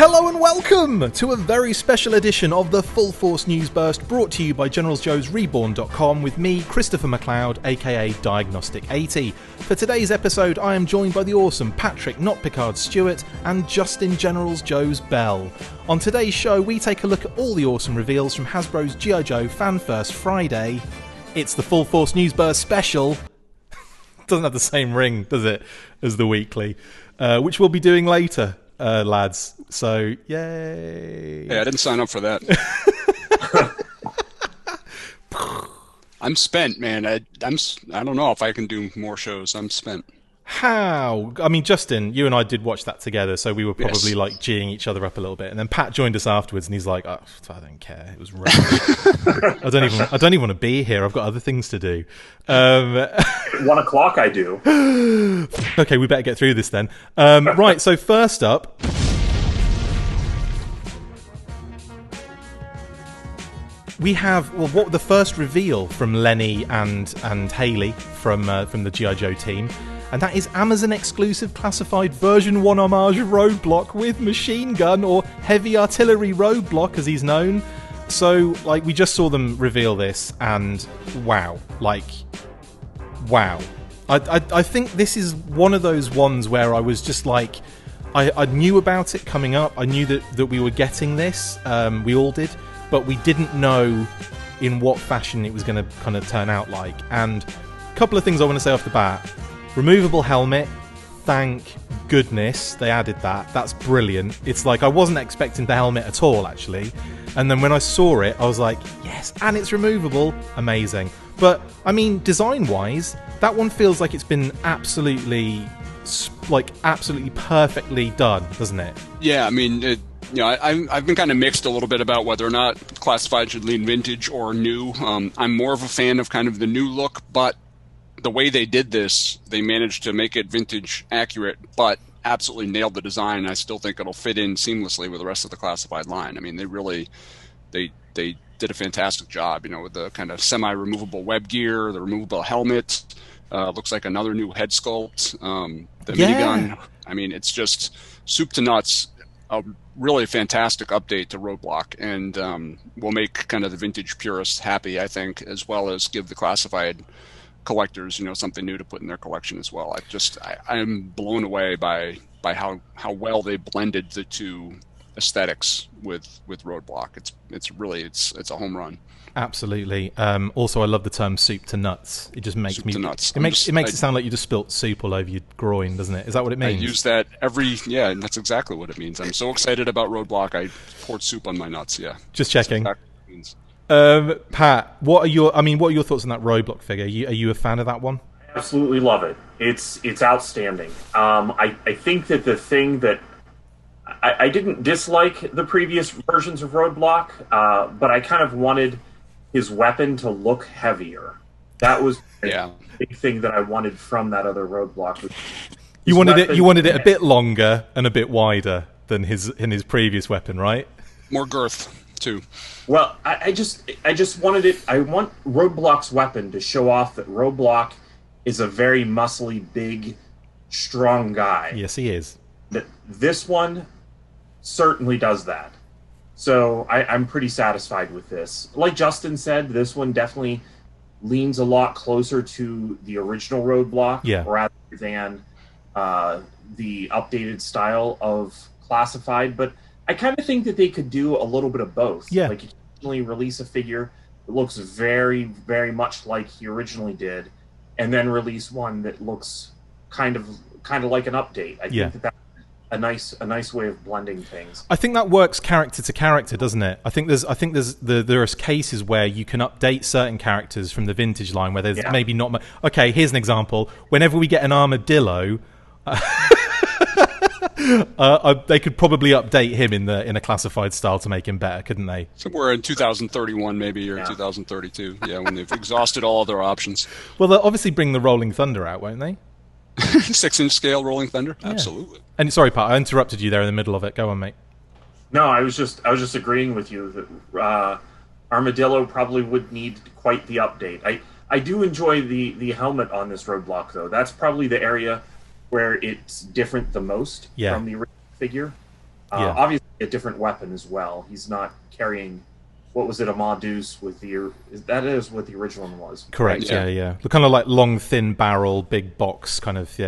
Hello and welcome to a very special edition of the Full Force News Burst, brought to you by GeneralsJoes Reborn.com with me, Christopher McLeod AKA Diagnostik80. For today's episode, I am joined by the awesome Patrick Notpicard Stewart and Justin GeneralsJoes Bell. On today's show, we take a look at all the awesome reveals from Hasbro's G.I. Joe Fan First Friday. It's the Full Force News Burst special. Doesn't have the same ring, does it, as the weekly, which we'll be doing later. Lads, so yay! Hey, I didn't sign up for that. I'm spent, man. I don't know if I can do more shows. I'm spent. How? I mean, Justin, you and I did watch that together, so we were probably Yes. like geeing each other up a little bit. And then Pat joined us afterwards, and he's like, "Oh, I don't care. It was rubbish. I don't even want to be here. I've got other things to do." 1 o'clock, I do. Okay, we better get through this then. Right. So first up, we have what the first reveal from Lenny and Haley from the G.I. Joe team. And that is Amazon exclusive classified version 1 homage Roadblock with machine gun, or heavy artillery Roadblock as he's known. So, like, we just saw them reveal this, and wow. I think this is one of those ones where I was just like, I knew about it coming up. I knew that we were getting this. We all did. But we didn't know in what fashion it was going to kind of turn out like. And a couple of things I want to say off the bat. Removable helmet, thank goodness they added that. That's brilliant. It's like I wasn't expecting the helmet at all, actually. And then when I saw it, I was like, yes, and it's removable. Amazing. But, I mean, design-wise, that one feels like it's been absolutely perfectly done, doesn't it? Yeah, I mean, I've been kind of mixed a little bit about whether or not classified should lean vintage or new. I'm more of a fan of kind of the new look, but the way they did this, they managed to make it vintage accurate, but absolutely nailed the design. I still think it'll fit in seamlessly with the rest of the classified line. I mean, they did a fantastic job, with the kind of semi-removable web gear, the removable helmet. Looks like another new head sculpt. The minigun. I mean, it's just soup to nuts. A really fantastic update to Roadblock, and will make kind of the vintage purists happy, I think, as well as give the classified collectors, something new to put in their collection as well. I'm blown away by how well they blended the two aesthetics with Roadblock. It's a home run. Absolutely. Also, I love the term "soup to nuts." It just makes soup to nuts. It makes it sound like you just spilt soup all over your groin, doesn't it? Is that what it means? I use that and that's exactly what it means. I'm so excited about Roadblock. I poured soup on my nuts. Yeah. Just checking. That's exactly what it means. Pat, what are your thoughts on that Roadblock figure? Are you a fan of that one? Absolutely love it. It's outstanding. I think that the thing that I didn't dislike the previous versions of Roadblock, but I kind of wanted his weapon to look heavier. That was a big thing that I wanted from that other Roadblock. You wanted it a bit longer and a bit wider than his previous weapon, right? More girth too. Well, I just wanted it. I want Roadblock's weapon to show off that Roadblock is a very muscly, big, strong guy. Yes, he is. That this one certainly does that. So I'm pretty satisfied with this. Like Justin said, this one definitely leans a lot closer to the original Roadblock rather than the updated style of classified. But I kind of think that they could do a little bit of both. Yeah. Like, occasionally release a figure that looks very, very much like he originally did, and then release one that looks kind of like an update. I think that's a nice way of blending things. I think that works character to character, doesn't it? I think there are cases where you can update certain characters from the vintage line where there's maybe not much. Okay, here's an example. Whenever we get an armadillo, they could probably update him in a classified style to make him better, couldn't they? Somewhere in 2031 maybe, or 2032. Yeah, when they've exhausted all other options. Well, they'll obviously bring the Rolling Thunder out, won't they? 6-inch scale Rolling Thunder? Yeah. Absolutely. And sorry, Pat, I interrupted you there in the middle of it. Go on, mate. No, I was just agreeing with you that Armadillo probably would need quite the update. I do enjoy the helmet on this Roadblock, though. That's probably the area where it's different the most from the original figure. Yeah. Obviously, a different weapon as well. He's not carrying, what was it, a Maudus with the... That is what the original one was. Correct, right? yeah. The kind of like long, thin barrel, big box kind of,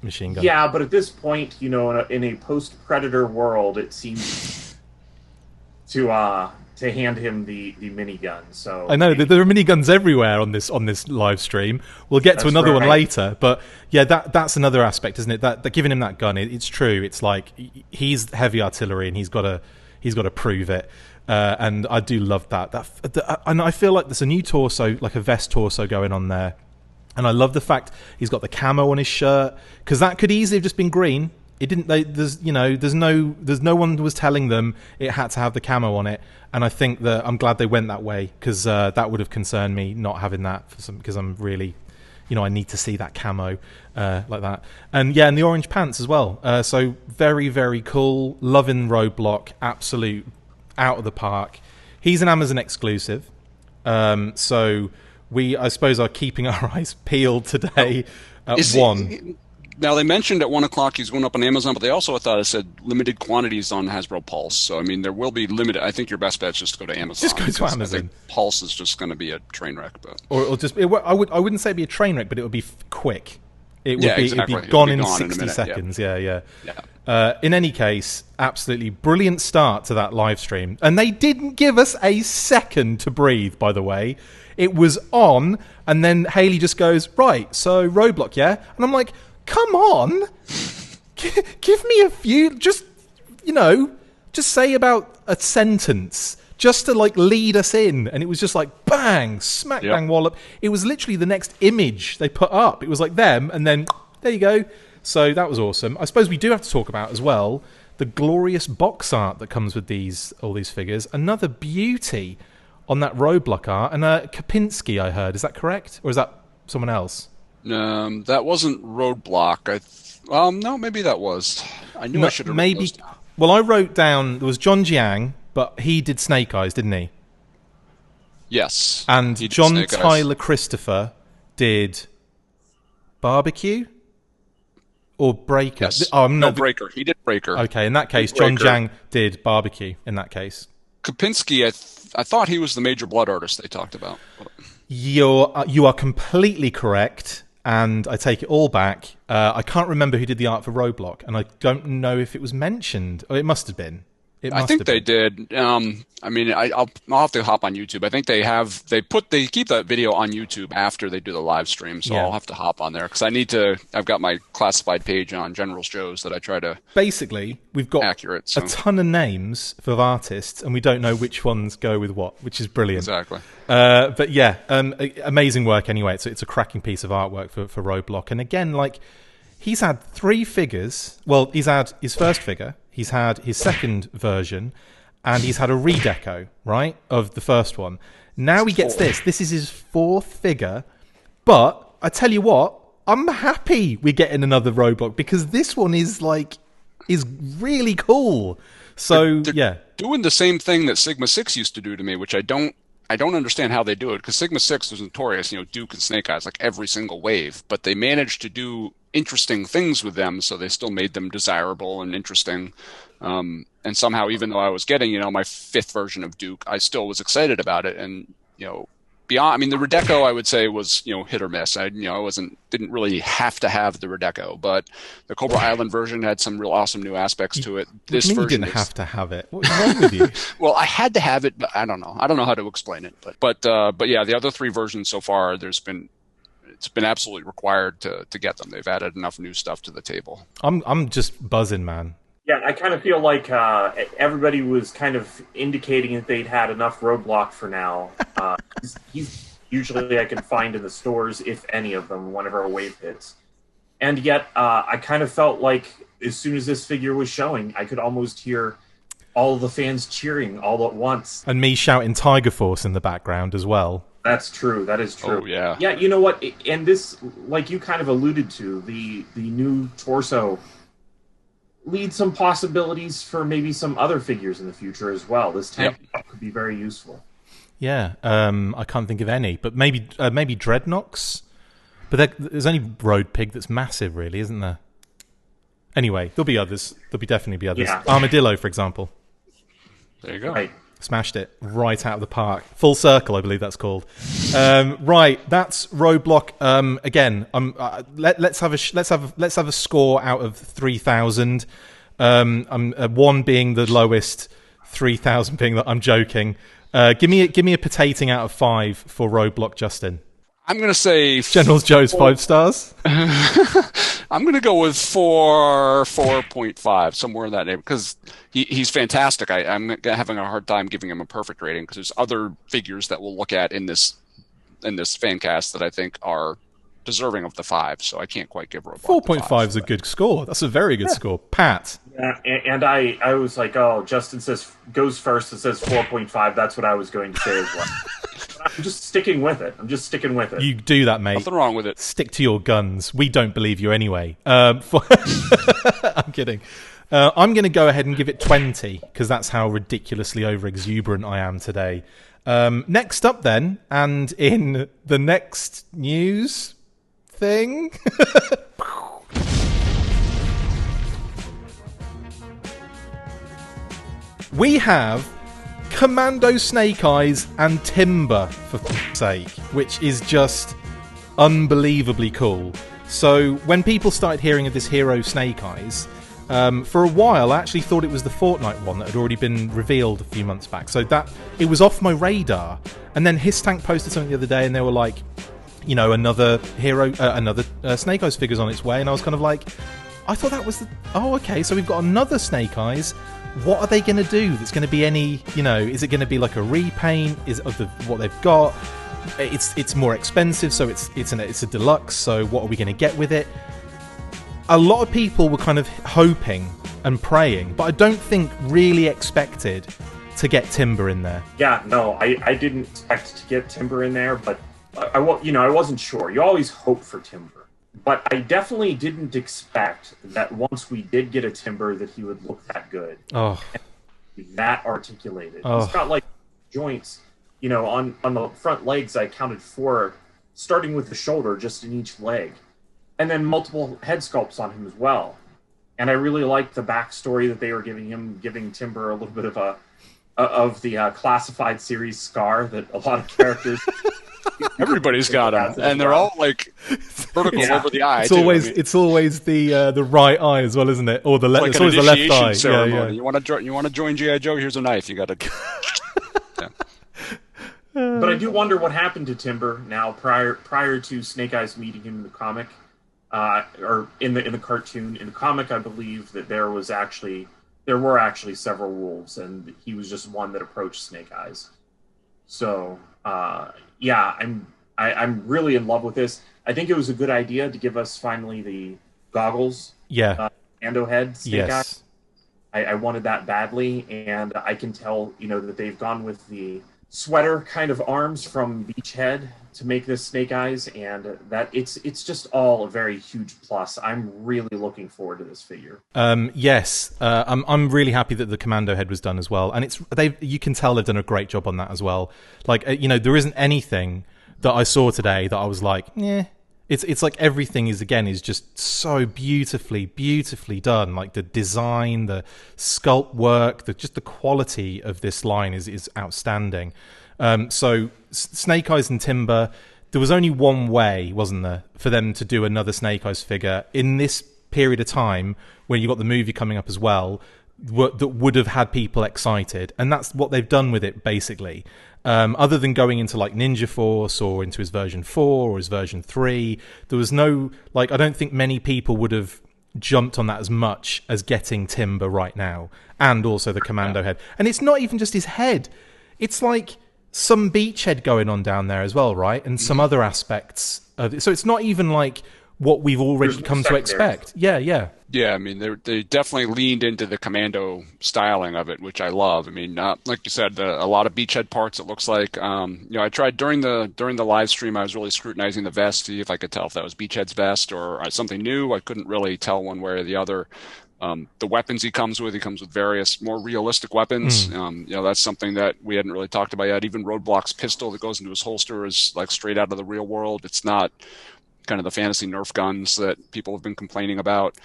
machine gun. Yeah, but at this point, you know, in a post-Predator world, it seems to hand him the minigun. So I know there are miniguns everywhere on this live stream. We'll get to another one later, but yeah, that's another aspect, isn't it? That giving him that gun, it's true. It's like he's heavy artillery, and he's got to prove it. And I do love that. And I feel like there's a new torso, like a vest torso, going on there. And I love the fact he's got the camo on his shirt, because that could easily have just been green. It didn't. There's no one was telling them it had to have the camo on it. And I think that I'm glad they went that way, because that would have concerned me not having that because I'm really, I need to see that camo like that. And yeah, and the orange pants as well. So very, very cool. Loving Roadblock, absolute out of the park. He's an Amazon exclusive, so we, I suppose, are keeping our eyes peeled today at 1. Now, they mentioned at 1 o'clock he's going up on Amazon, but they also, I thought it said limited quantities on Hasbro Pulse. So, I mean, there will be limited. I think your best bet is just to go to Amazon. Just go to Amazon. I think Pulse is just going to be a train wreck. But. Or just, I wouldn't say it'd be a train wreck, but it would be quick. It would it'd be gone in 60 seconds. Yeah. In any case, absolutely brilliant start to that live stream. And they didn't give us a second to breathe, by the way. It was on, and then Haley just goes, right, so Roadblock, yeah? And I'm like, come on, give me a few, just say about a sentence, just to like lead us in. And it was just like bang, smack bang wallop. It was literally the next image they put up. It was like them, and then there you go. So that was awesome. I suppose we do have to talk about as well the glorious box art that comes with all these figures. Another beauty on that Roadblock art, and Kapinski, I heard. Is that correct, or is that someone else? That wasn't Roadblock. No, maybe that was. I knew I should have. Maybe. Well, I wrote down there was John Jiang, but he did Snake Eyes, didn't he? Yes. And John Tyler Christopher did Barbecue or Breaker. Yes. No, Breaker. He did Breaker. Okay, in that case, John Jiang did Barbecue. In that case, Kapinski, I thought he was the Major Blood artist they talked about. You are completely correct, and I take it all back. I can't remember who did the art for Roadblock, and I don't know if it was mentioned. Oh, it must have been. I think they did. I mean, I'll have to hop on YouTube. I think they keep that video on YouTube after they do the live stream, so I'll have to hop on there because I've got my classified page on GeneralsJoes that I try to. Basically, we've got accurate, a ton of names for artists, and we don't know which ones go with what, which is brilliant. Exactly. But yeah, amazing work anyway. It's a cracking piece of artwork for Roadblock, and again, like he's had 3 figures. Well, he's had his first figure. He's had his second version, and he's had a redeco, right, of the first one. Now he gets this. This is his 4th figure. But I tell you what, I'm happy we're getting another Roadblock because this one is really cool. So they're doing the same thing that Sigma 6 used to do to me, which I don't understand how they do it because Sigma 6 was notorious, Duke and Snake Eyes, like every single wave. But they managed to do interesting things with them, so they still made them desirable and interesting. And somehow, even though I was getting, my 5th version of Duke, I still was excited about it. And beyond, I mean, the Redeco I would say was hit or miss. I didn't really have to have the Redeco, but the Cobra Island version had some real awesome new aspects to it. This version didn't have to have it. What's wrong with you? Well, I had to have it, but I don't know. I don't know how to explain it. But yeah, the other 3 versions so far, it's been absolutely required to get them. They've added enough new stuff to the table. I'm just buzzing, man. Yeah, I kind of feel like everybody was kind of indicating that they'd had enough Roadblock for now. He's usually I can find in the stores, if any of them, whenever a wave hits. And yet, I kind of felt like as soon as this figure was showing, I could almost hear all the fans cheering all at once. And me shouting Tiger Force in the background as well. That's true. That is true. Oh, yeah. Yeah, you know what? And this, like you kind of alluded to, the new torso leads some possibilities for maybe some other figures in the future as well. This tank could be very useful. Yeah, I can't think of any, but maybe Dreadnoks. But there's only Road Pig that's massive, really, isn't there? Anyway, there'll be others. Definitely be others. Yeah. Armadillo, for example. There you go. Right. Smashed it right out of the park. Full circle, I believe that's called. Right, that's Roadblock. Again, let's have a score out of 3,000. 1 being the lowest, 3,000 being the. I'm joking. Give me a potating out of 5 for Roadblock, Justin. I'm going to say GeneralsJoes 5 stars. I'm going to go with 4.5, somewhere in that neighborhood, because he's fantastic. I'm having a hard time giving him a perfect rating because there's other figures that we'll look at in this fan cast that I think are deserving of the 5. So I can't quite give Roadblock 4.5 is a good score. That's a very good score. Pat. Yeah, and I was like, oh, Justin goes first and says 4.5. That's what I was going to say as well. I'm just sticking with it. You do that, mate. Nothing wrong with it. Stick to your guns. We don't believe you anyway. I'm kidding. I'm going to go ahead and give it 20 because that's how ridiculously over-exuberant I am today. Next up then, and in the next news thing... we have Commando Snake Eyes and Timber, for f***'s sake, which is just unbelievably cool. So when people started hearing of this hero Snake Eyes, for a while I actually thought it was the Fortnite one that had already been revealed a few months back. So that it was off my radar. And then His Tank posted something the other day and they were like, you know, another hero, another Snake Eyes figure's on its way. And I was kind of like, I thought that was the... Oh, okay, so we've got another Snake Eyes. What are they going to do that's going to be any, you know, is it going to be like a repaint of what they've got? It's more expensive, so it's a deluxe, so what are we going to get with it? A lot of people were kind of hoping and praying, but I don't think really expected to get Timber in there. Yeah, no, I didn't expect to get Timber in there, but I wasn't sure. You always hope for Timber. But I definitely didn't expect that once we did get a Timber that he would look that good. Oh. That articulated. Oh. He's got like joints, you know, on the front legs I counted 4, starting with the shoulder just in each leg. And then multiple head sculpts on him as well. And I really liked the backstory that they were giving Timber a little bit of the classified series scar that a lot of characters... Everybody's got them, and they're all like vertical over the eye. It's always the right eye as well, isn't it? Or the left. Like it's always the left eye. Ceremony. Yeah. You want to join GI Joe? Here's a knife. You got to. Yeah. But I do wonder what happened to Timber now prior to Snake Eyes meeting him in the comic, or in the cartoon. In the comic, I believe that there were actually several wolves, and he was just one that approached Snake Eyes. So. Yeah, I'm really in love with this. I think it was a good idea to give us finally the goggles. Yeah. Ando head. Snake yes. Eye. I wanted that badly, and I can tell, you know, that they've gone with the sweater kind of arms from Beachhead to make this Snake Eyes, and that it's just all a very huge plus. I'm really looking forward to this figure. Yes, I'm really happy that the Commando head was done as well, and you can tell they've done a great job on that as well. Like, you know, there isn't anything that I saw today that I was like, yeah. It's like everything is just so beautifully done. Like the design, the sculpt work, just the quality of this line is outstanding. So Snake Eyes and Timber, there was only one way, wasn't there, for them to do another Snake Eyes figure in this period of time when you got the movie coming up as well, that would have had people excited, and that's what they've done with it basically. Other than going into like Ninja Force or into his version 4 or his version 3, there was no, like, I don't think many people would have jumped on that as much as getting Timber right now, and also the Commando head. And it's not even just his head, it's like some Beachhead going on down there as well, right? And some other aspects of it. So it's not even like what we've already come to expect. Yeah. Yeah, I mean, they definitely leaned into the Commando styling of it, which I love. I mean, like you said, a lot of Beachhead parts. It looks like, you know, I tried during the live stream. I was really scrutinizing the vest to see if I could tell if that was Beachhead's vest or something new. I couldn't really tell one way or the other. The weapons he comes with various more realistic weapons. You know, that's something that we hadn't really talked about yet. Even Roadblock's pistol that goes into his holster is like straight out of the real world. It's not kind of the fantasy Nerf guns that people have been complaining about.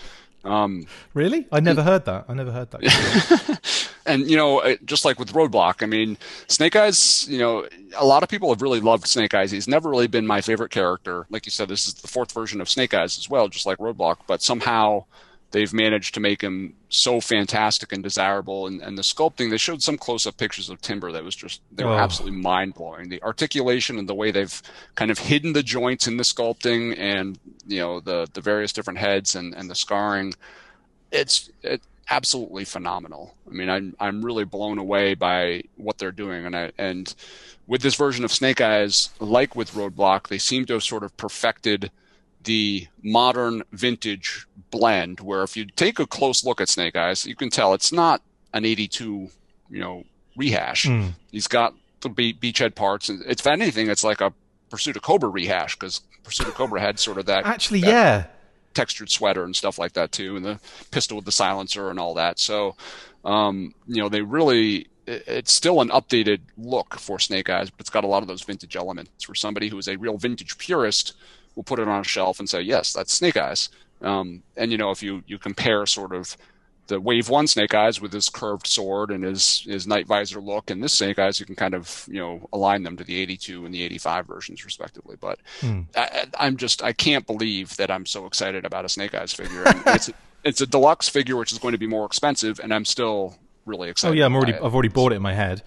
Really? I never heard that. I never heard that. And, just like with Roadblock, I mean, Snake Eyes, a lot of people have really loved Snake Eyes. He's never really been my favorite character. Like you said, this is the fourth version of Snake Eyes as well, just like Roadblock. But somehow they've managed to make him so fantastic and desirable. And the sculpting, they showed some close-up pictures of Timber that was just, they were absolutely mind-blowing. The articulation and the way they've kind of hidden the joints in the sculpting and, the various different heads and the scarring, it's absolutely phenomenal. I mean, I'm really blown away by what they're doing. And with this version of Snake Eyes, like with Roadblock, they seem to have sort of perfected the modern vintage blend, where if you take a close look at Snake Eyes, you can tell it's not an 82, rehash. He's got the beachhead parts, and if anything, it's like a Pursuit of Cobra rehash, because Pursuit of Cobra had sort of that textured sweater and stuff like that too, and the pistol with the silencer and all that. So, they really, it's still an updated look for Snake Eyes, but it's got a lot of those vintage elements. For somebody who is a real vintage purist, will put it on a shelf and say, yes, that's Snake Eyes. And if you compare sort of the Wave 1 Snake Eyes with his curved sword and his night visor look, and this Snake Eyes, you can kind of align them to the 82 and the 85 versions respectively. But I can't believe that I'm so excited about a Snake Eyes figure. And it's a deluxe figure, which is going to be more expensive, and I'm still really excited. Oh yeah, I've already bought it in my head.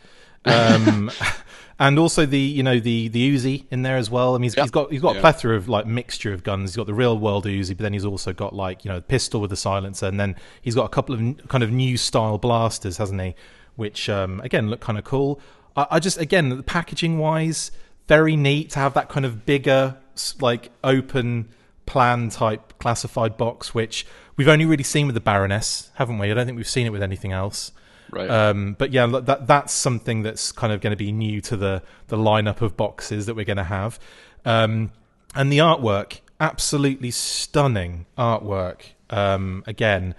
And also the Uzi in there as well. I mean, he's got a plethora of like mixture of guns. He's got the real world Uzi, but then he's also got like pistol with the silencer, and then he's got a couple of kind of new style blasters, hasn't he? Which again look kind of cool. I just the packaging wise, very neat to have that kind of bigger like open plan type classified box, which we've only really seen with the Baroness, haven't we? I don't think we've seen it with anything else. Right. But yeah, that's something that's kind of going to be new to the lineup of boxes that we're going to have. And the artwork, absolutely stunning artwork. Again,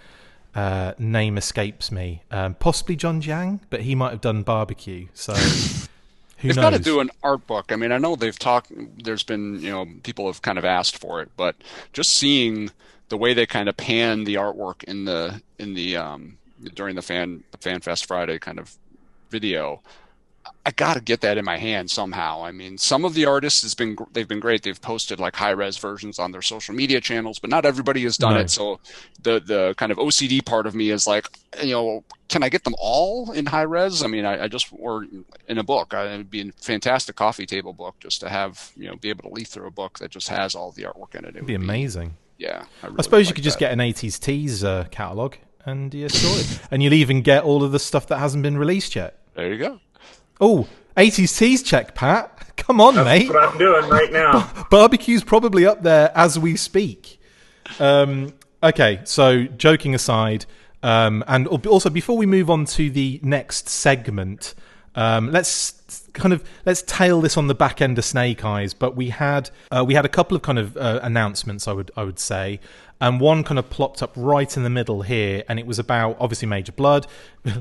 name escapes me. Possibly John Jiang, but he might have done Barbecue. So who knows? They've got to do an art book. I mean, I know they've talked. There's been people have kind of asked for it, but just seeing the way they kind of pan the artwork in the during the Fan Fest Friday kind of video, I got to get that in my hand somehow. I mean, some of the artists they've been great. They've posted like high res versions on their social media channels, but not everybody has done it. So the kind of OCD part of me is like, can I get them all in high res? I mean, or in a book. It'd be a fantastic coffee table book just to have, be able to leaf through a book that just has all the artwork in it. It'd be amazing. Yeah. I suppose you could just get an 80s Tees catalog. And you're sorted. And you'll even get all of the stuff that hasn't been released yet. There you go. Oh, 80s Tees check, Pat. Come on, mate. That's what I'm doing right now. Barbecue's probably up there as we speak. Okay, so joking aside, and also before we move on to the next segment, let's tail this on the back end of Snake Eyes. But we had a couple of kind of announcements, I would say. And one kind of plopped up right in the middle here, and it was about, obviously, Major Blood.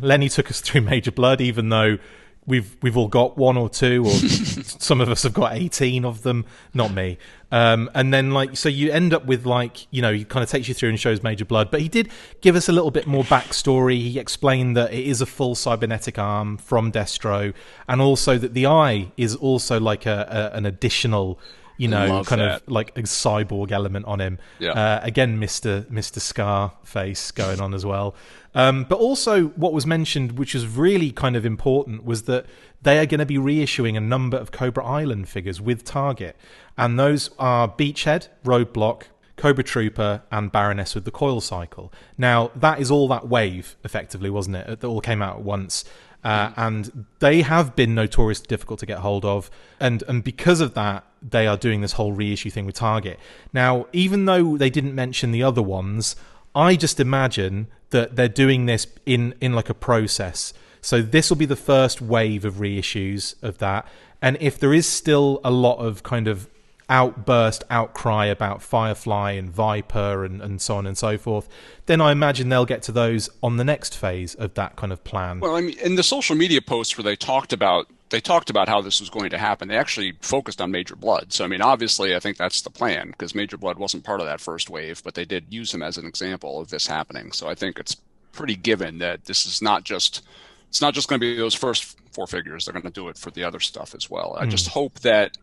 Lenny took us through Major Blood, even though we've all got one or two, or some of us have got 18 of them, not me. And then, so you end up with, he kind of takes you through and shows Major Blood. But he did give us a little bit more backstory. He explained that it is a full cybernetic arm from Destro, and also that the eye is also like an additional... of like a cyborg element on him. Yeah. Again, Mr. Scarface going on as well. But also what was mentioned, which was really kind of important, was that they are going to be reissuing a number of Cobra Island figures with Target. And those are Beachhead, Roadblock, Cobra Trooper, and Baroness with the coil cycle. Now, that is all that wave, effectively, wasn't it? That all came out at once. And they have been notoriously difficult to get hold of. And because of that, they are doing this whole reissue thing with Target. Now, even though they didn't mention the other ones, I just imagine that they're doing this in like a process. So this will be the first wave of reissues of that. And if there is still a lot of kind of outcry about Firefly and Viper and so on and so forth, then I imagine they'll get to those on the next phase of that kind of plan. Well, I mean, in the social media posts where they talked about they talked about how this was going to happen. They actually focused on Major Blood. So, I mean, obviously, I think that's the plan, because Major Blood wasn't part of that first wave, but they did use him as an example of this happening. So I think it's pretty given that this is not just, it's not just going to be those first 4 figures. They're going to do it for the other stuff as well. I just hope that,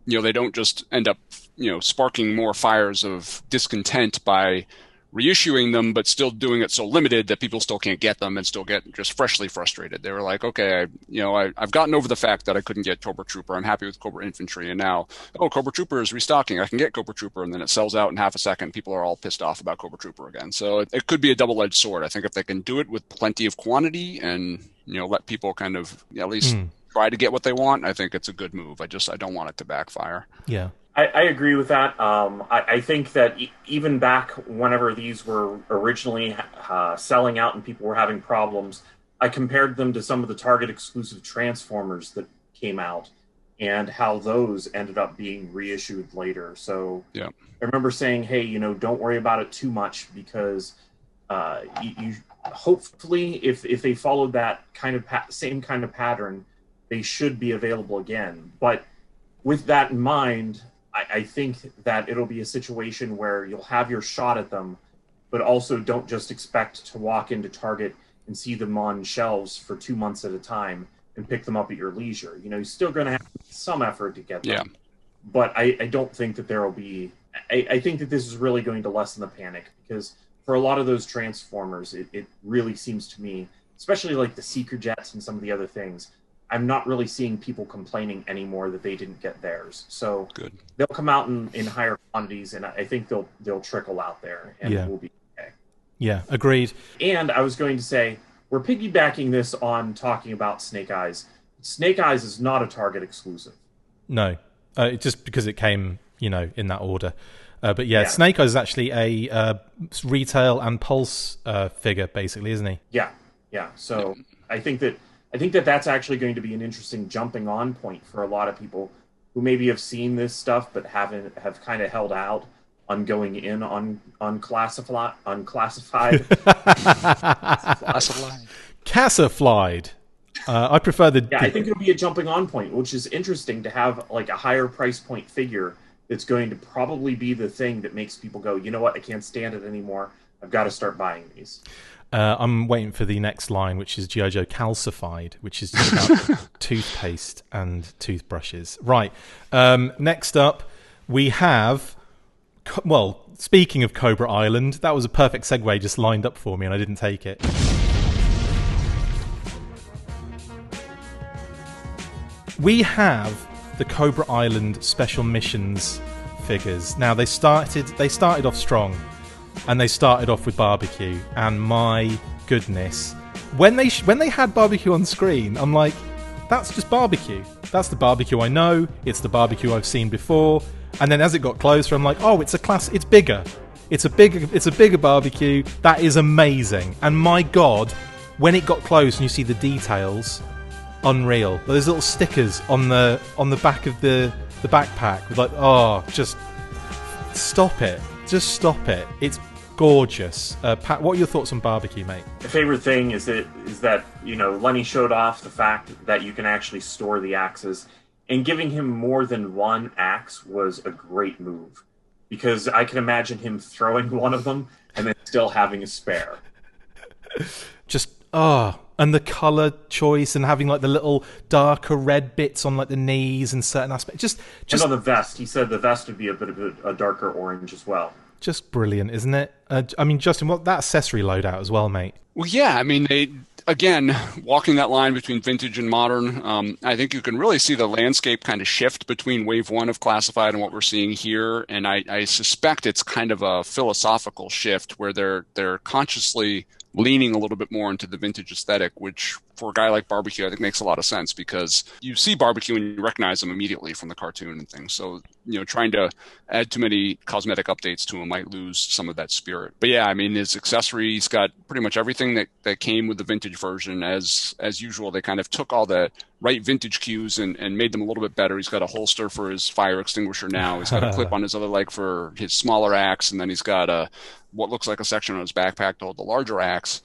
you know, they don't just end up, you know, sparking more fires of discontent by reissuing them, but still doing it so limited that people still can't get them and still get just freshly frustrated. They were like, okay, I've gotten over the fact that I couldn't get Cobra Trooper. I'm happy with Cobra Infantry. And now, Cobra Trooper is restocking. I can get Cobra Trooper. And then it sells out in half a second. People are all pissed off about Cobra Trooper again. So it could be a double-edged sword. I think if they can do it with plenty of quantity and, you know, let people kind of at least try to get what they want, I think it's a good move. I don't want it to backfire. Yeah. I agree with that. I think that even back whenever these were originally selling out and people were having problems, I compared them to some of the Target exclusive Transformers that came out and how those ended up being reissued later. So yeah. I remember saying, hey, you know, don't worry about it too much, because you hopefully if they followed that kind of same kind of pattern, they should be available again. But with that in mind, I think that it'll be a situation where you'll have your shot at them, but also don't just expect to walk into Target and see them on shelves for 2 months at a time and pick them up at your leisure. You know, you're still going to have some effort to get them. Yeah. But I don't think that there will be... I think that this is really going to lessen the panic, because for a lot of those Transformers, it really seems to me, especially like the Seeker Jets and some of the other things, I'm not really seeing people complaining anymore that they didn't get theirs. So good. They'll come out in higher quantities, and I think they'll trickle out there, and we'll be okay. Yeah, agreed. And I was going to say, we're piggybacking this on talking about Snake Eyes. Snake Eyes is not a Target exclusive. No, just because it came, you know, in that order. But yeah, Snake Eyes is actually a retail and Pulse figure, basically, isn't he? Yeah. So I think that that's actually going to be an interesting jumping on point for a lot of people who maybe have seen this stuff but have kind of held out on going in on unclassified. Cassiflied. I prefer the... Yeah, I think it'll be a jumping on point, which is interesting to have like a higher price point figure that's going to probably be the thing that makes people go, you know what, I can't stand it anymore. I've got to start buying these. I'm waiting for the next line, which is G.I. Joe Calcified, which is just about toothpaste and toothbrushes. Right. Next up, we have... Well, speaking of Cobra Island, that was a perfect segue just lined up for me, and I didn't take it. We have the Cobra Island Special Missions figures. Now, they started off strong. And they started off with barbecue, and my goodness, when they had barbecue on screen, I'm like, that's just barbecue. That's the barbecue I know. It's the barbecue I've seen before. And then as it got closer, I'm like, oh, it's it's bigger. It's a bigger barbecue. That is amazing. And my God, when it got close and you see the details, unreal. Those little stickers on the back of the backpack with like, oh, just stop it. Just stop it. It's gorgeous. Pat, what are your thoughts on barbecue, mate? My favorite thing is that you know, Lenny showed off the fact that you can actually store the axes, and giving him more than one axe was a great move, because I can imagine him throwing one of them and then still having a spare. Just and the color choice, and having like the little darker red bits on like the knees and certain aspects. Just and on the vest, he said the vest would be a bit of a darker orange as well. Just brilliant, isn't it? I mean, Justin, what that accessory loadout as well, mate? Well, yeah. I mean, they, again, walking that line between vintage and modern, I think you can really see the landscape kind of shift between Wave 1 of Classified and what we're seeing here. And I suspect it's kind of a philosophical shift where they're consciously leaning a little bit more into the vintage aesthetic, which for a guy like Barbecue, I think makes a lot of sense, because you see Barbecue and you recognize him immediately from the cartoon and things. So, you know, trying to add too many cosmetic updates to him might lose some of that spirit. But yeah, I mean, his accessory, he's got pretty much everything that came with the vintage version. As usual, they kind of took all the right vintage cues and made them a little bit better. He's got a holster for his fire extinguisher now. He's got a clip on his other leg for his smaller axe, and then he's got what looks like a section on his backpack to hold the larger axe.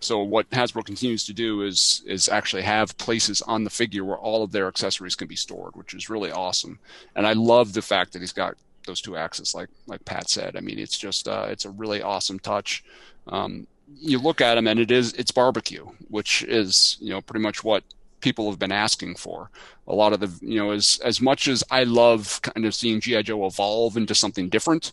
So what Hasbro continues to do is actually have places on the figure where all of their accessories can be stored, which is really awesome. And I love the fact that he's got those 2 axes, like Pat said. I mean, it's just it's a really awesome touch. You look at him, and it's barbecue, which is pretty much what people have been asking for. A lot of the as much as I love kind of seeing G.I. Joe evolve into something different.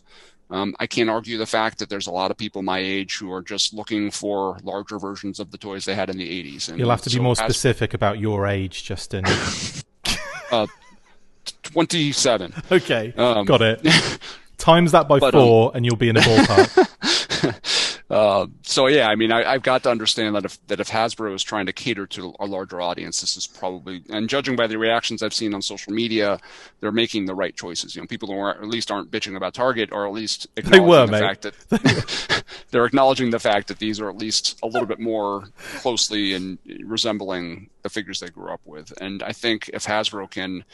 I can't argue the fact that there's a lot of people my age who are just looking for larger versions of the toys they had in the 80s. And you'll have to be more specific about your age, Justin. 27. Okay, got it. Times that by 4 and you'll be in a ballpark. So yeah, I mean, I've got to understand that if Hasbro is trying to cater to a larger audience, this is probably, and judging by the reactions I've seen on social media, they're making the right choices. People who at least aren't bitching about Target, or at least acknowledging the fact that they're acknowledging the fact that these are at least a little bit more closely and resembling the figures they grew up with. And I think if Hasbro can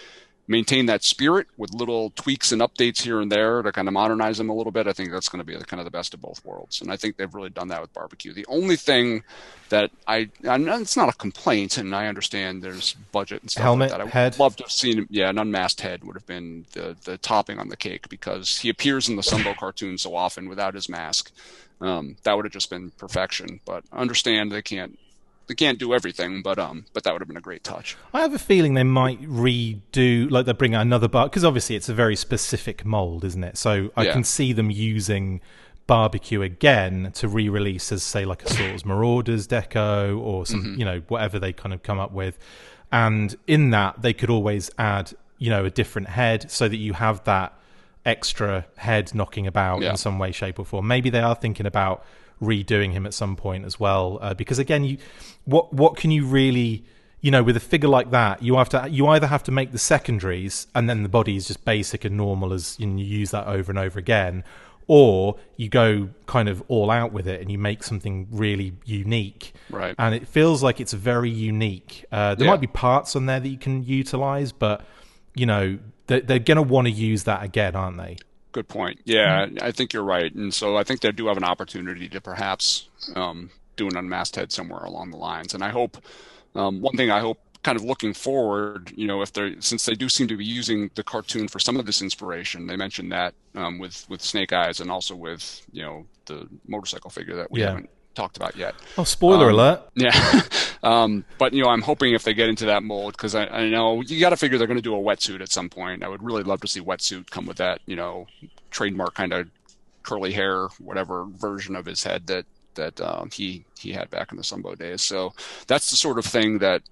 maintain that spirit with little tweaks and updates here and there to kind of modernize them a little bit, I think that's going to be kind of the best of both worlds. And I think they've really done that with barbecue. The only thing that it's not a complaint, and I understand there's budget and stuff helmet, like that. I would head. love to have seen, an unmasked head would have been the topping on the cake, because he appears in the Sunbow cartoon so often without his mask. That would have just been perfection. But I understand they can't do everything, but that would have been a great touch. I have a feeling they might redo, like they bring out another bar, because obviously it's a very specific mold, isn't it? So I can see them using barbecue again to re-release as, say, like a Swords Marauders deco or some, whatever they kind of come up with. And in that, they could always add, a different head so that you have that extra head knocking about in some way, shape, or form. Maybe they are thinking about redoing him at some point as well, because again, what can you really, with a figure like that, you either have to make the secondaries and then the body is just basic and normal as you use that over and over again, or you go kind of all out with it and you make something really unique. Right. And it feels like it's very unique. There might be parts on there that you can utilize, but they're going to want to use that again, aren't they? Good point. Yeah, I think you're right. And so I think they do have an opportunity to perhaps do an unmasked head somewhere along the lines. And I hope, one thing I hope, kind of looking forward, since they do seem to be using the cartoon for some of this inspiration, they mentioned that with Snake Eyes and also with, the motorcycle figure that we haven't talked about yet. Oh, spoiler alert. Yeah. But, I'm hoping if they get into that mold, because I know you got to figure they're going to do a wetsuit at some point. I would really love to see wetsuit come with that, trademark kind of curly hair, whatever version of his head that he had back in the Sunbow days. So that's the sort of thing that,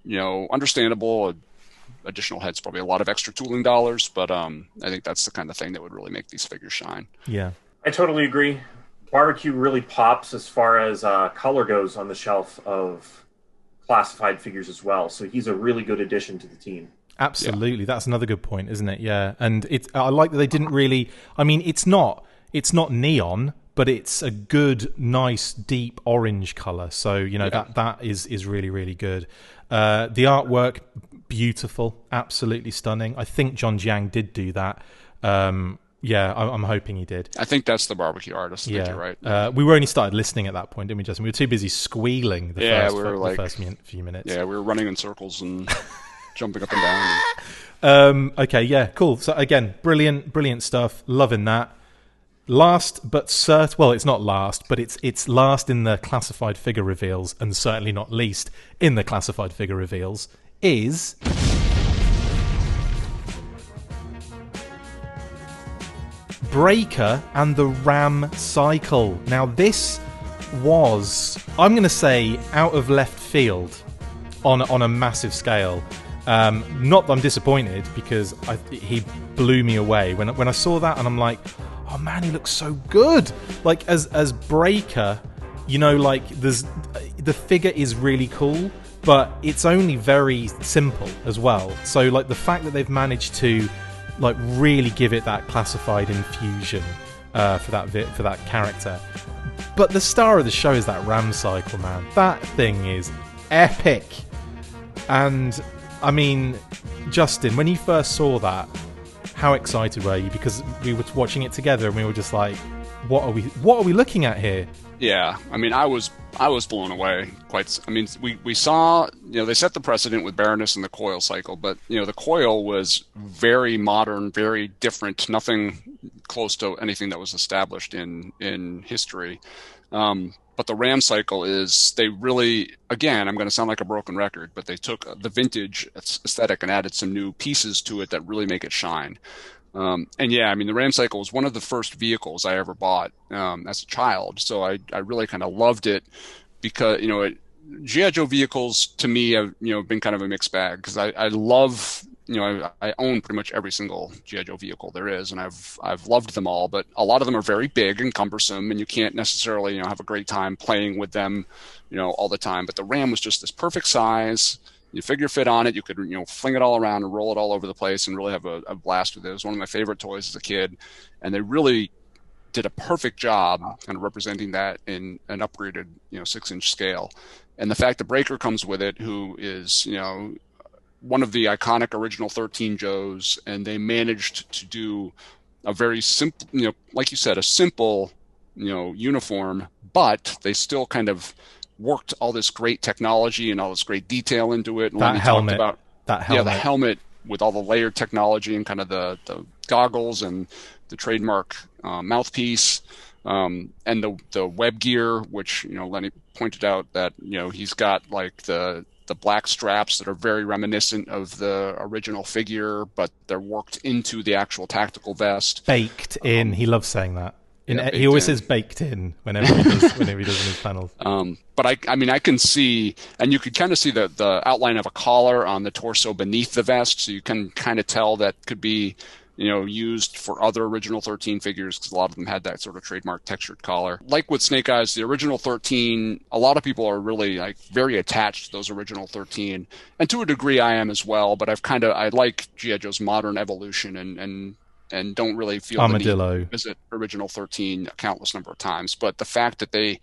understandable. Additional heads, probably a lot of extra tooling dollars, but I think that's the kind of thing that would really make these figures shine. Yeah. I totally agree. Barbecue really pops as far as color goes on the shelf of classified figures as well. So he's a really good addition to the team. Absolutely. That's another good point, isn't it? Yeah. And I like that they didn't really, I mean, it's not neon, but it's a good, nice, deep orange color. So, that is really, really good. The artwork, beautiful, absolutely stunning. I think John Jiang did do that. I'm hoping he did. I think that's the barbecue artist. I think you're right. We were only started listening at that point, didn't we, Justin? We were too busy squealing the first few minutes. Yeah, we were running in circles and jumping up and down. Okay, yeah, cool. So again, brilliant stuff. Loving that. Last but it's not last, but it's last in the classified figure reveals, and certainly not least in the classified figure reveals, is Breaker and the Ram Cycle. Now this was, I'm going to say, out of left field on a massive scale. Not that I'm disappointed, because he blew me away when I saw that, and I'm like, oh man, he looks so good. Like as Breaker, there's the figure is really cool, but it's only very simple as well. So the fact that they've managed to really give it that classified infusion for that character. But the star of the show is that Ram Cycle, man. That thing is epic. And I mean, Justin, when you first saw that, how excited were you? Because we were watching it together and we were just like, what are we looking at here? Yeah, I mean, I was blown away. I mean, we saw, they set the precedent with Baroness and the coil cycle, but the coil was very modern, very different, nothing close to anything that was established in history. But the Ram cycle is, they really, again, I'm going to sound like a broken record, but they took the vintage aesthetic and added some new pieces to it that really make it shine. And yeah, I mean, the Ram cycle was one of the first vehicles I ever bought as a child. So I really kind of loved it because, G.I. Joe vehicles to me have, been kind of a mixed bag because I love, I own pretty much every single G.I. Joe vehicle there is, and I've loved them all, but a lot of them are very big and cumbersome, and you can't necessarily, have a great time playing with them, all the time. But the Ram was just this perfect size. You figure fit on it, you could fling it all around and roll it all over the place and really have a blast with it. It was one of my favorite toys as a kid, and they really did a perfect job kind of representing that in an upgraded 6-inch scale. And the fact that Breaker comes with it, who is one of the iconic original 13 Joes, and they managed to do a very simple, like you said, a simple uniform, but they still kind of worked all this great technology and all this great detail into it. And that helmet, yeah, the helmet with all the layered technology and kind of the goggles and the trademark mouthpiece, and the web gear, which Lenny pointed out that he's got like the black straps that are very reminiscent of the original figure, but they're worked into the actual tactical vest. Baked in. He loves saying that. He always says baked in whenever he does in his panels. But I mean, I can see, and you could kind of see the outline of a collar on the torso beneath the vest, so you can kind of tell that could be, used for other original 13 figures, because a lot of them had that sort of trademark textured collar. Like with Snake Eyes, the original 13, a lot of people are really like very attached to those original 13, and to a degree I am as well. But I like G.I. Joe's modern evolution and don't really feel Armadillo. the need to visit original 13 a countless number of times. But the fact that they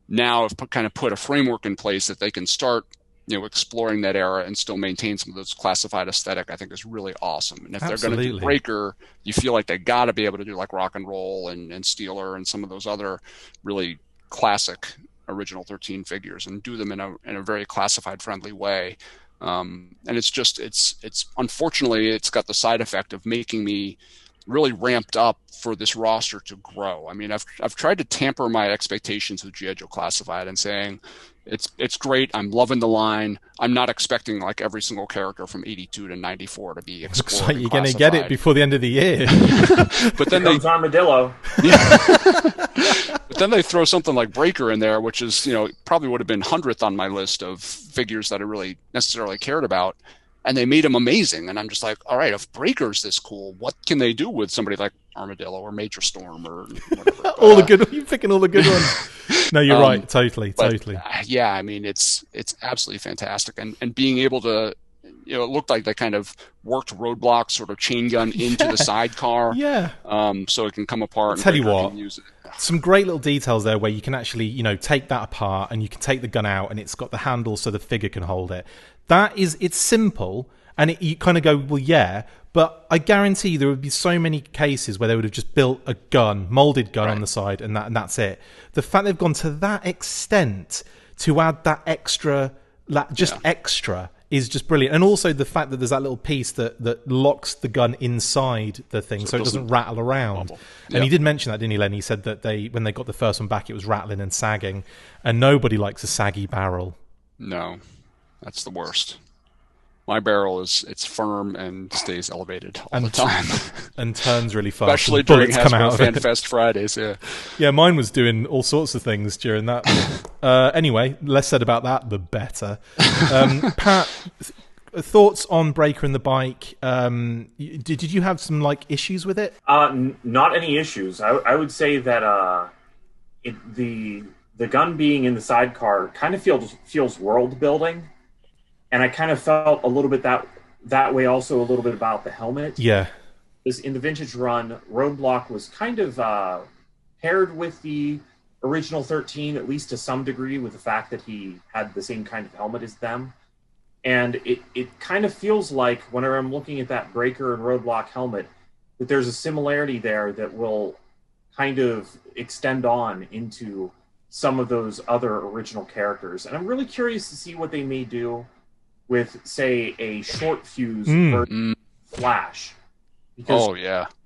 now have kind of put a framework in place that they can start, exploring that era and still maintain some of those classified aesthetic, I think is really awesome. And if they're going to do Breaker, you feel like they got to be able to do like Rock and Roll and Steeler and some of those other really classic original 13 figures and do them in a very classified friendly way. And it's unfortunately, it's got the side effect of making me really ramped up for this roster to grow. I mean, I've tried to tamper my expectations with G.I. Joe Classified and saying it's great. I'm loving the line. I'm not expecting like every single character from 82 to 94 to be explored. Looks like you're going to get it before the end of the year. But then Armadillo. Yeah. But then they throw something like Breaker in there, which is, probably would have been 100th on my list of figures that I really necessarily cared about. And they made him amazing. And I'm just like, all right, if Breaker's this cool, what can they do with somebody like Armadillo or Major Storm or whatever? You're picking all the good ones. No, you're right. Totally. Yeah, I mean, it's absolutely fantastic. And being able to, it looked like they kind of worked Roadblock sort of chain gun into the sidecar. Yeah. So it can come apart. Tell you what, some great little details there where you can actually, take that apart and you can take the gun out and it's got the handle so the figure can hold it. It's simple, and you kind of go, well, yeah, but I guarantee there would be so many cases where they would have just built a gun, molded gun on the side, and that's it. The fact they've gone to that extent to add that extra, extra, is just brilliant. And also the fact that there's that little piece that locks the gun inside the thing so it doesn't rattle around. Yep. And he did mention that, didn't he, Len? He said that when they got the first one back, it was rattling and sagging, and nobody likes a saggy barrel. No. That's the worst. My barrel it's firm and stays elevated all the time. And turns really fast. Especially during Hasbro Fan Fest Fridays, yeah. Yeah, mine was doing all sorts of things during that. Anyway, less said about that, the better. Pat, thoughts on Breaker and the bike? Did you have some issues with it? Not any issues. I would say that the gun being in the sidecar kind of feels world building. And I kind of felt a little bit that way also a little bit about the helmet. Yeah. Because in the vintage run, Roadblock was kind of paired with the original 13, at least to some degree, with the fact that he had the same kind of helmet as them. And it kind of feels like, whenever I'm looking at that Breaker and Roadblock helmet, that there's a similarity there that will kind of extend on into some of those other original characters. And I'm really curious to see what they may do with, say, a short fuse version of Flash. Because,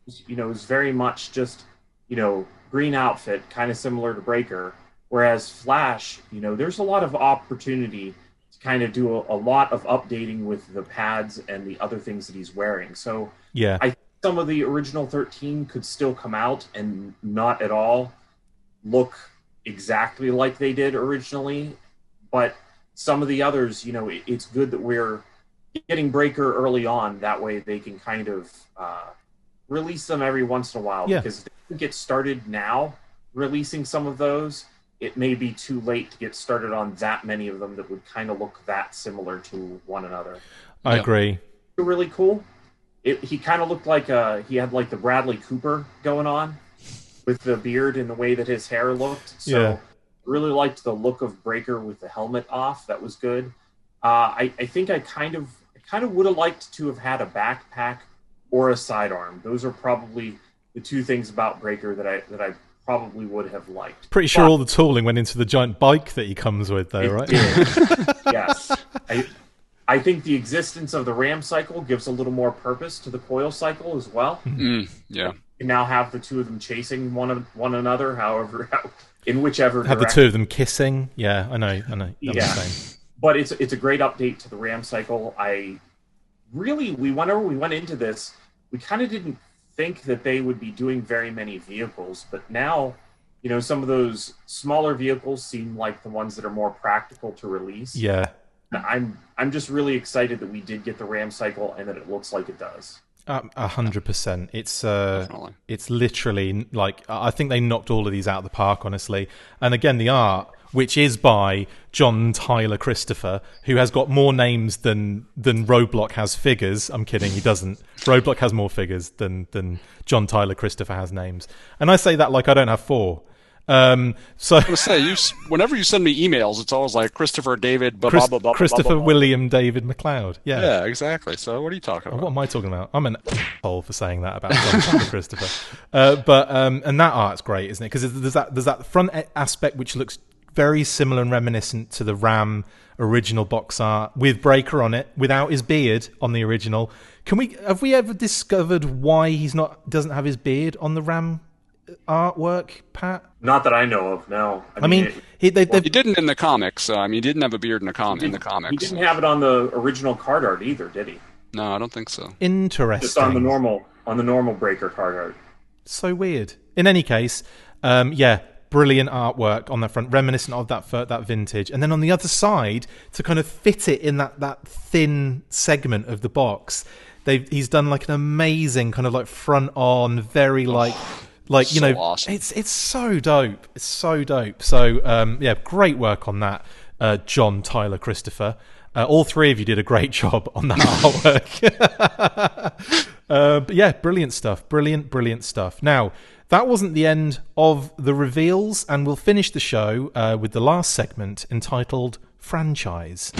it's very much just, green outfit, kind of similar to Breaker. Whereas Flash, there's a lot of opportunity to kind of do a lot of updating with the pads and the other things that he's wearing. So I think some of the original 13 could still come out and not at all look exactly like they did originally. But some of the others, it's good that we're getting Breaker early on. That way they can kind of release them every once in a while. Because if they get started now releasing some of those, it may be too late to get started on that many of them that would kind of look that similar to one another. I agree. Really cool. He kind of looked like he had like the Bradley Cooper going on with the beard and the way that his hair looked. So really liked the look of Breaker with the helmet off. That was good. I think I kind of would have liked to have had a backpack or a sidearm. Those are probably the two things about Breaker that I probably would have liked. Pretty sure all the tooling went into the giant bike that he comes with, though, right? Yes. I think the existence of the ram cycle gives a little more purpose to the coil cycle as well. Yeah. You now have the two of them chasing one another, in whichever have direction. The two of them kissing. Yeah, I know. But it's a great update to the ram cycle. Whenever we went into this, we kind of didn't think that they would be doing very many vehicles, but now, some of those smaller vehicles seem like the ones that are more practical to release. Yeah. I'm just really excited that we did get the ram cycle and that it looks like it does. 100%. It's literally like, I think they knocked all of these out of the park, honestly. And again, the art, which is by John Tyler Christopher, who has got more names than Roadblock has figures. I'm kidding, he doesn't. Roadblock has more figures than John Tyler Christopher has names. And I say that like I don't have 4. I was say, whenever you send me emails, it's always like Christopher David, blah, blah, blah, blah, Christopher blah, blah, blah. William David McLeod. Yeah, exactly. So what are you talking about? What am I talking about? I'm an asshole for saying that about John Tyler Christopher. And that art's great, isn't it? Because there's that front aspect which looks very similar and reminiscent to the Ram original box art with Breaker on it, without his beard on the original. Have we ever discovered why doesn't have his beard on the Ram artwork, Pat? Not that I know of, no. I mean he didn't in the comics. He didn't have a beard in the comics. He didn't have it on the original card art either, did he? No, I don't think so. Interesting. Just on the normal Breaker card art. So weird. In any case, brilliant artwork on the front, reminiscent of that vintage. And then on the other side, to kind of fit it in that thin segment of the box, he's done like an amazing kind of like front on, very awesome. It's so dope. It's so dope. So great work on that, John Tyler Christopher. All three of you did a great job on that artwork. But brilliant stuff. Brilliant stuff. Now, that wasn't the end of the reveals, and we'll finish the show with the last segment entitled Franchise.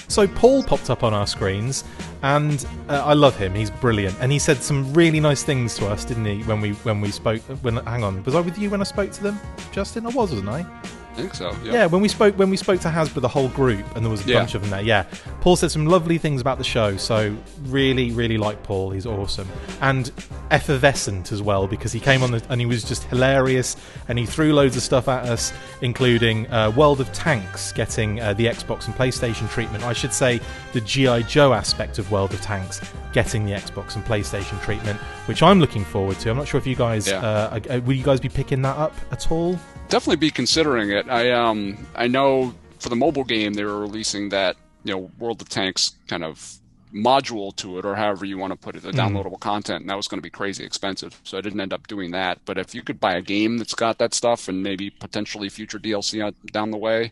So Paul popped up on our screens, and I love him. He's brilliant, and he said some really nice things to us, didn't he? When we spoke. Hang on, was I with you when I spoke to them, Justin? I was, wasn't I? I think so. Yeah, when we spoke to Hasbro, the whole group, and there was a bunch of them there. Yeah, Paul said some lovely things about the show. So really, really like Paul. He's awesome and effervescent as well, because he came on and he was just hilarious, and he threw loads of stuff at us, including World of Tanks getting the Xbox and PlayStation treatment. I should say the G.I. Joe aspect of World of Tanks getting the Xbox and PlayStation treatment, which I'm looking forward to. I'm not sure if you guys will you guys be picking that up at all? Definitely be considering it. I know for the mobile game they were releasing that World of Tanks kind of module to it, or however you want to put it, the downloadable content, and that was going to be crazy expensive. So I didn't end up doing that. But if you could buy a game that's got that stuff and maybe potentially future DLC down the way,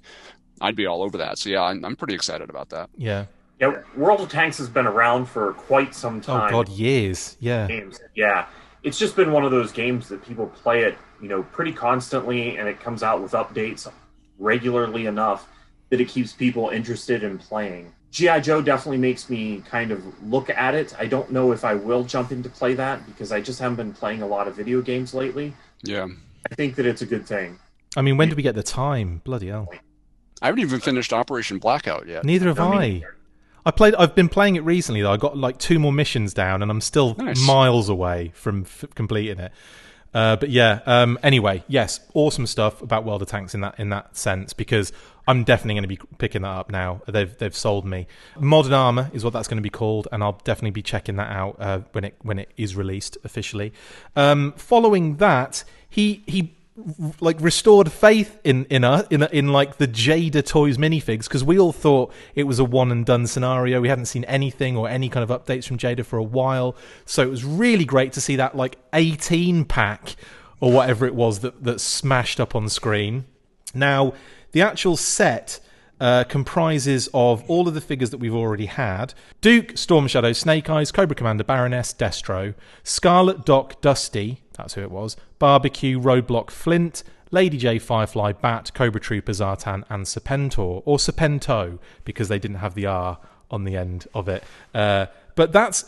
I'd be all over that. So yeah, I'm pretty excited about that. Yeah. Yeah, World of Tanks has been around for quite some time. Oh God, years. Yeah. Yeah. It's just been one of those games that people play it, pretty constantly, and it comes out with updates regularly enough that it keeps people interested in playing. G.I. Joe definitely makes me kind of look at it. I don't know if I will jump in to play that because I just haven't been playing a lot of video games lately. Yeah. I think that it's a good thing. I mean, when do we get the time? Bloody hell. I haven't even finished Operation Blackout yet. Neither have I. I've been playing it recently though. I got like 2 more missions down, and I'm still miles away from completing it. But yeah. Anyway, yes, awesome stuff about World of Tanks in that sense, because I'm definitely going to be picking that up now. They've sold me. Modern Armor is what that's going to be called, and I'll definitely be checking that out when it is released officially. Following that, he like restored faith in like the Jada Toys minifigs, because we all thought it was a one and done scenario. We hadn't seen anything or any kind of updates from Jada for a while, so it was really great to see that like 18 pack or whatever it was that smashed up on screen. Now the actual set comprises of all of the figures that we've already had: Duke, Storm Shadow, Snake Eyes, Cobra Commander, Baroness, Destro, Scarlet, Doc, Dusty, that's who it was, Barbecue, Roadblock, Flint, Lady J, Firefly, Bat, Cobra Trooper, Zartan, and Serpentor, or Serpento, because they didn't have the R on the end of it. But that's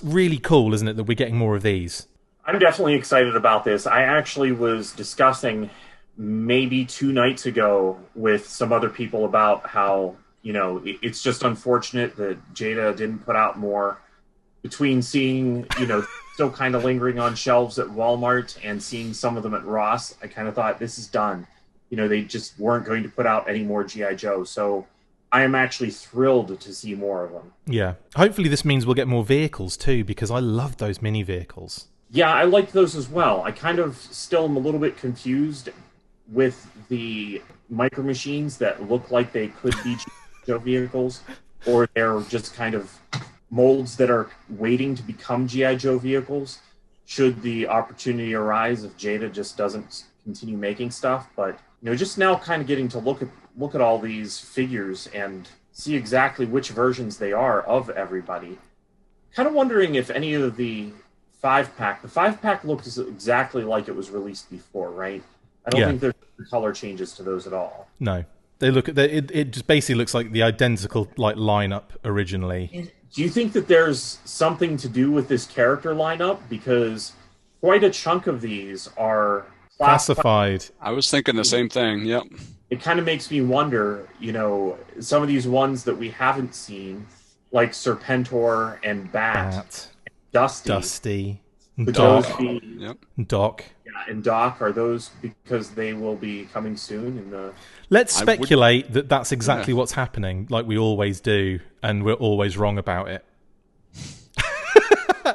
really cool, isn't it, that we're getting more of these? I'm definitely excited about this. I actually was discussing maybe 2 nights ago with some other people about how, it's just unfortunate that Jada didn't put out more. Between seeing, still kind of lingering on shelves at Walmart and seeing some of them at Ross, I kind of thought, this is done. They just weren't going to put out any more G.I. Joe. So I am actually thrilled to see more of them. Yeah. Hopefully this means we'll get more vehicles too, because I love those mini vehicles. Yeah, I liked those as well. I kind of still am a little bit confused with the micro machines that look like they could be G.I. Joe vehicles, or they're just kind of molds that are waiting to become G.I. Joe vehicles should the opportunity arise if Jada just doesn't continue making stuff. But just now kind of getting to look at all these figures and see exactly which versions they are of everybody. Kind of wondering if any of the 5-pack, the 5-pack looks exactly like it was released before, right? I don't think there's color changes to those at all. No, they look at it just basically looks like the identical like lineup originally. Do you think that there's something to do with this character lineup? Because quite a chunk of these are classified. I was thinking the same thing, yep. It kind of makes me wonder, some of these ones that we haven't seen, like Serpentor and Bat. And Dusty. Doc. Doc. Yeah, and Doc, are those because they will be coming soon in the... Let's speculate that that's exactly what's happening, like we always do, and we're always wrong about it.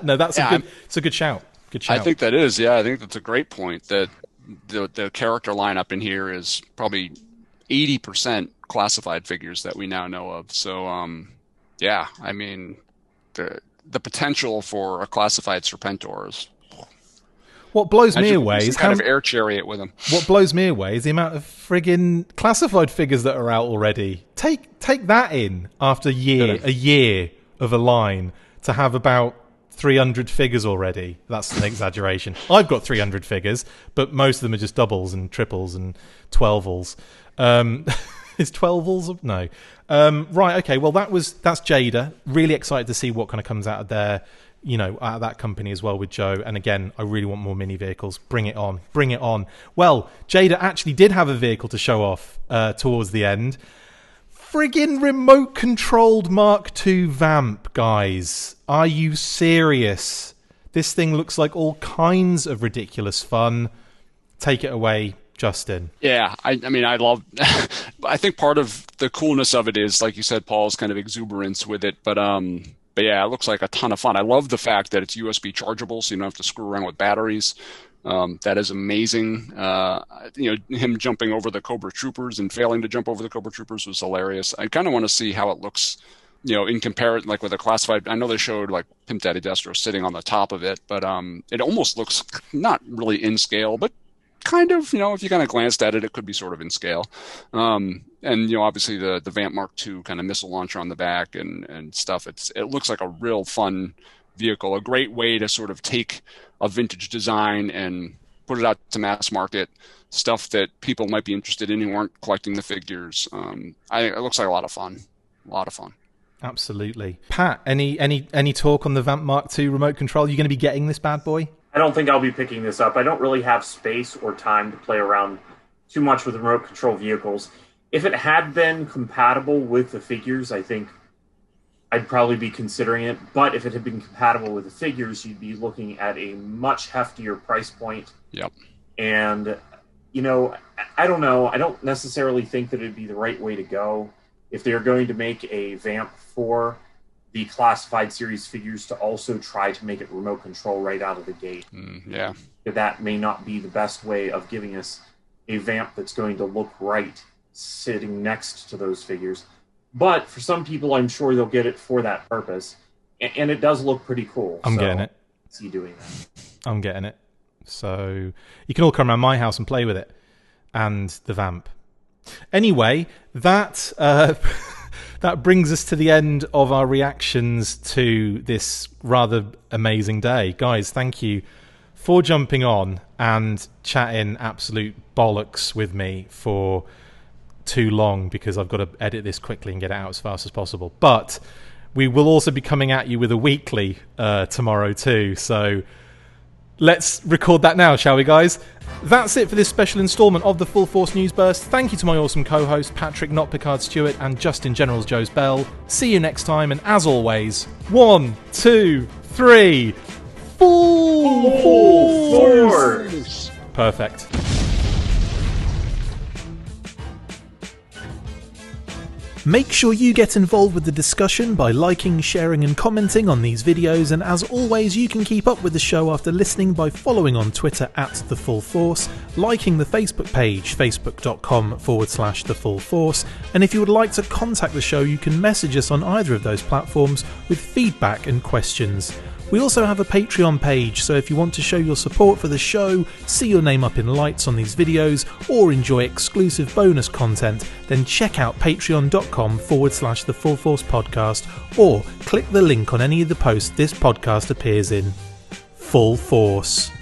No, it's a good shout. Good shout. I think that is, I think that's a great point, that the character lineup in here is probably 80% classified figures that we now know of. So, I mean, the potential for a classified Serpentor is... What blows me away is kind of air chariot with them. What blows me away is the amount of friggin' classified figures that are out already. Take that in after a year of a line to have about 300 figures already. That's an exaggeration. I've got 300 figures, but most of them are just doubles and triples and 12-alls. Is 12-alls? No. Right. Okay. Well, that's Jada. Really excited to see what kind of comes out of there. Out of that company as well with Joe. And again, I really want more mini vehicles. Bring it on. Bring it on. Well, Jada actually did have a vehicle to show off towards the end. Friggin' remote-controlled Mark II Vamp, guys. Are you serious? This thing looks like all kinds of ridiculous fun. Take it away, Justin. Yeah, I mean, I love... I think part of the coolness of it is, like you said, Paul's kind of exuberance with it. But yeah, it looks like a ton of fun. I love the fact that it's USB chargeable, so you don't have to screw around with batteries. That is amazing. Him jumping over the Cobra Troopers and failing to jump over the Cobra Troopers was hilarious. I kind of want to see how it looks, in comparison, like with a classified. I know they showed like Pimp Daddy Destro sitting on the top of it, but it almost looks not really in scale, but kind of, if you kind of glanced at it, it could be sort of in scale. And obviously the Vamp Mark II kind of missile launcher on the back and stuff. It looks like a real fun vehicle, a great way to sort of take a vintage design and put it out to mass market, stuff that people might be interested in who aren't collecting the figures. It looks like a lot of fun. A lot of fun. Absolutely. Pat, any talk on the Vamp Mark II remote control? Are you going to be getting this bad boy? I don't think I'll be picking this up. I don't really have space or time to play around too much with remote control vehicles. If it had been compatible with the figures, I think I'd probably be considering it. But if it had been compatible with the figures, you'd be looking at a much heftier price point. Yep. And, you know, I don't know. I don't necessarily think that it'd be the right way to go. If they're going to make a Vamp for the Classified Series figures, to also try to make it remote control right out of the gate. Yeah. That may not be the best way of giving us a Vamp that's going to look right sitting next to those figures. But for some people, I'm sure they'll get it for that purpose. And it does look pretty cool. I'm getting it. See doing that. I'm getting it. So you can all come around my house and play with it. And the Vamp. Anyway, that that brings us to the end of our reactions to this rather amazing day. Guys, thank you for jumping on and chatting absolute bollocks with me for too long, because I've got to edit this quickly and get it out as fast as possible. But we will also be coming at you with a weekly tomorrow too, so let's record that now, shall we, guys? That's it for this special instalment of the Full Force News Burst. Thank you to my awesome co-hosts, Patrick Notpicard Stewart and Justin GeneralsJoes Bell. See you next time, and as always, 1, 2, 3, Full Force! Perfect. Make sure you get involved with the discussion by liking, sharing and commenting on these videos, and as always you can keep up with the show after listening by following on Twitter @TheFullForce, liking the Facebook page facebook.com/TheFullForce, and if you would like to contact the show you can message us on either of those platforms with feedback and questions. We also have a Patreon page, so if you want to show your support for the show, see your name up in lights on these videos, or enjoy exclusive bonus content, then check out patreon.com/TheFullForce podcast, or click the link on any of the posts this podcast appears in. Full Force.